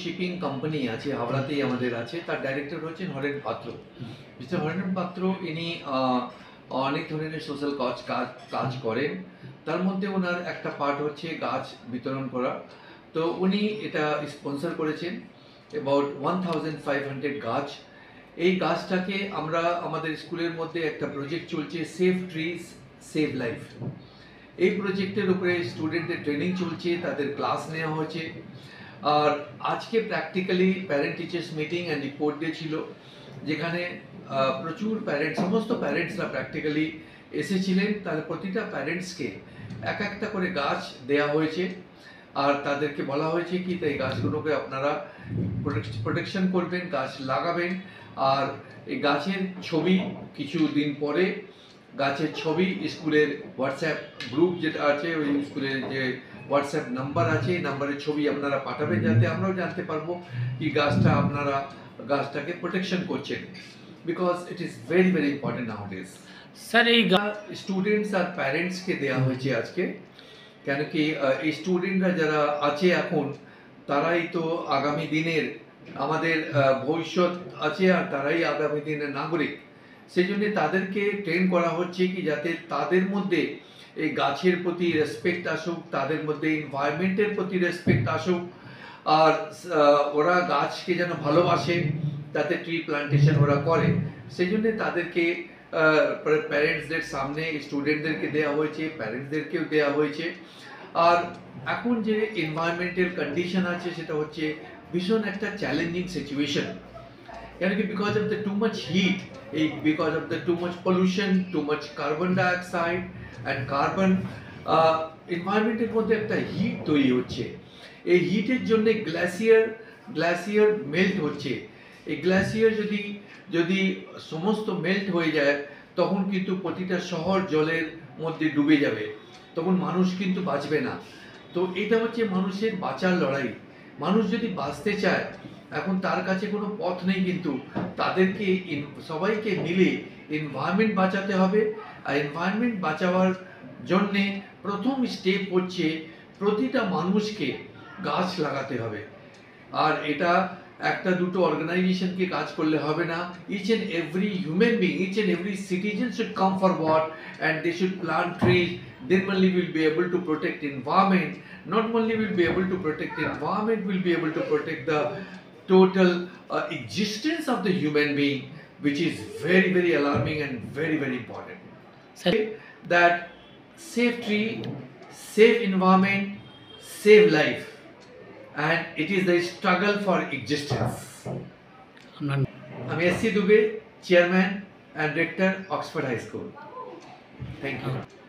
Shipping company আছে হাওড়াতেই আমাদের আছে, তার ডাইরেক্টর হচ্ছেন হরেন পাত্র। মিস্টার হরেন পাত্র ইনি অনেক ধরনের সোশ্যাল কাজ করেন। তার মধ্যে ওনার একটা পার্ট হচ্ছে গাছ বিতরণ করা। তো উনি এটা স্পন্সর করেছেন অ্যাবাউট 1500 গাছ। এই গাছটাকে আমরা আমাদের স্কুলের মধ্যে একটা প্রজেক্ট চলছে, সেভ ট্রিজ সেভ লাইফ। এই প্রজেক্টের উপরে স্টুডেন্টদের ট্রেনিং চলছে, তাদের ক্লাস নেওয়া হচ্ছে। আর আজকে practically parent teachers meeting and report day ছিল, যেখানে প্রচুর সমস্ত প্যারেন্টসরা প্র্যাকটিক্যালি এসেছিলেন। তাহলে প্রতিটা প্যারেন্টসকে একটা করে গাছ দেয়া হয়েছে, আর তাদেরকে বলা হয়েছে কি এই গাছগুলোকে আপনারা প্রোটেকশন করবেন, গাছ লাগাবেন। আর এই গাছের ছবি কিছু দিন পরে গাছের ছবি স্কুলের হোয়াটসঅ্যাপ গ্রুপ যেটা আছে, ওই স্কুলের যে হোয়াটসঅ্যাপ নাম্বার আছে, এই নাম্বারের ছবি আপনারা পাঠাবেন, যাতে আমরাও জানতে পারবো কি গাছটাকে প্রোটেকশন করছেন, because it is very very important নাউডেজ। Sir এই স্টুডেন্টস আর প্যারেন্টসকে দেওয়া হয়েছে আজকে, কেন কি এই স্টুডেন্টরা যারা আছে এখন, তারাই তো আগামী দিনের আমাদের ভবিষ্যৎ আছে, আর তারাই আগামী দিনের নাগরিক। সেই জন্য তাদেরকে ট্রেন করা হচ্ছে কি যাতে তাদের মধ্যে এই গাছের প্রতি রেসপেক্ট আসুক, তাদের মধ্যে এনভায়রনমেন্টের প্রতি রেসপেক্ট আসুক, আর ওরা গাছকে যেন ভালোবাসে, তাতে ট্রি প্লান্টেশন ওরা করে। সেই জন্য তাদেরকে প্যারেন্টসদের সামনে স্টুডেন্টদেরকে দেওয়া হয়েছে, প্যারেন্টসদেরকেও দেওয়া হয়েছে। আর এখন যে এনভায়রনমেন্টাল কন্ডিশন আছে সেটা হচ্ছে ভীষণ একটা চ্যালেঞ্জিং সিচুয়েশন, কেন কি because of the too much heat, because of the too much pollution, too much carbon dioxide and carbon, এনভায়রনমেন্টের মধ্যে একটা হিট তৈরি হচ্ছে। এই হিটের জন্য গ্লাসিয়ার মেল্ট হচ্ছে। এই গ্লাসিয়ার যদি সমস্ত মেল্ট হয়ে যায়, তখন কিন্তু প্রতিটা শহর জলের মধ্যে ডুবে যাবে, তখন মানুষ কিন্তু বাঁচবে না। তো এটা হচ্ছে মানুষের বাঁচার লড়াই। মানুষ যদি বাঁচতে চায়, এখন তার কাছে কোনো পথ নেই, কিন্তু তাদেরকে সবাইকে মিলে এনভায়রনমেন্ট বাঁচাতে হবে। আর এনভায়রনমেন্ট বাঁচাবার জন্যে প্রথম স্টেপ হচ্ছে প্রতিটা মানুষকে গাছ লাগাতে হবে। আর এটা একটা দুটো অর্গানাইজেশনকে কাজ করলে হবে না, each and every human being, each and every citizen should come forward and they should plant trees. Then only we'll be able to protect environment. Not only we'll be able to protect environment, we'll be able to protect the total existence of the human being, which is very very alarming and very very important. That save tree, save environment, save life, and it is the struggle for existence. আমি SC Dubey, chairman and rector, Oxford High School. Thank you.